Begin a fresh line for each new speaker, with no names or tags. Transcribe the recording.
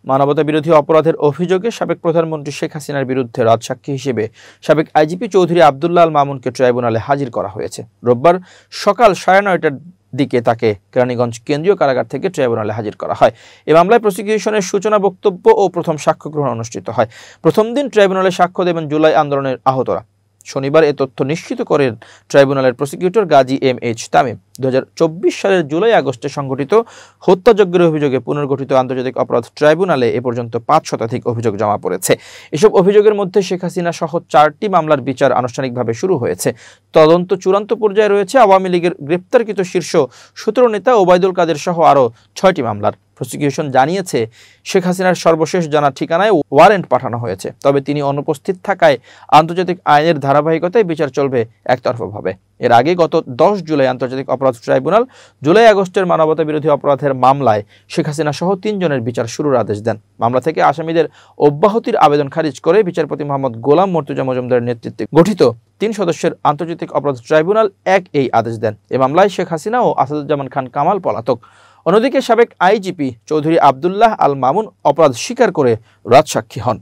মানবতাবিরোধী অপরাধের অভিযোগে সাবেক প্রধানমন্ত্রী শেখ হাসিনার বিরুদ্ধে রাজসাক্ষী হিসেবে সাবেক আইজিপি চৌধুরী আব্দুল্লাহ আল মামুনকে ট্রাইব্যুনালে হাজির করা হয়েছে। রোববার সকাল 9:30টার দিকে তাকে কেরানীগঞ্জ কেন্দ্রীয় কারাগার থেকে ট্রাইব্যুনালে হাজির করা হয়। এ মামলায় প্রসিকিউশনের সূচনা বক্তব্য ও প্রথম সাক্ষ্য গ্রহণ অনুষ্ঠিত হয়। প্রথম দিন ট্রাইব্যুনালে সাক্ষ্য দেবেন জুলাই আন্দোলনের আহতরা। শনিবার এ তথ্য নিশ্চিত করেন ট্রাইব্যুনালের প্রসিকিউটর গাজী এম.এইচ. তামিম। 2024 সালের জুলাই আগস্টে সংঘটিত হত্যাযজ্ঞের অভিযোগে পুনর্গঠিত আন্তর্জাতিক অপরাধ ট্রাইব্যুনালে এ পর্যন্ত 5 শতাধিক অভিযোগ জমা পড়েছে। এসব অভিযোগের মধ্যে শেখ হাসিনা সহ 4টি মামলার বিচার আনুষ্ঠানিকভাবে শুরু হয়েছে। তদন্ত চূড়ান্ত পর্যায়ে রয়েছে আওয়ামী লীগের গ্রেপ্তারকৃত শীর্ষ 17 নেতা ওবায়দুল কাদের সহ আরও 6টি মামলার। প্রসিকিউশন জানিয়েছে, শেখ হাসিনার সর্বশেষ জানা ঠিকানায় ওয়ারেন্ট পাঠানো হয়েছে, তবে তিনি অনুপস্থিত থাকায় আন্তর্জাতিক আইনের ধারাবাহিকতায় বিচার চলবে একতরফাভাবে। এর আগে গত 10 জুলাই আন্তর্জাতিক অপরাধ ট্রাইব্যুনাল জুলাই আগস্টের মানবতাবিরোধী অপরাধের মামলায় শেখ হাসিনা সহ 3 জনের বিচার শুরুর আদেশ দেন। মামলা থেকে আসামিদের অব্যাহতির আবেদন খারিজ করে বিচারপতি মোহাম্মদ গোলাম মর্তুজা মজুমদারের নেতৃত্বে গঠিত 3 সদস্যের আন্তর্জাতিক অপরাধ ট্রাইব্যুনাল 1 এই আদেশ দেন। এ মামলায় শেখ হাসিনা ও আসাদুজ্জামান খান কামাল পলাতক। অন্যদিকে সাবেক আইজিপি চৌধুরী আব্দুল্লাহ আল মামুন অপরাধ স্বীকার করে রাজসাক্ষী হন।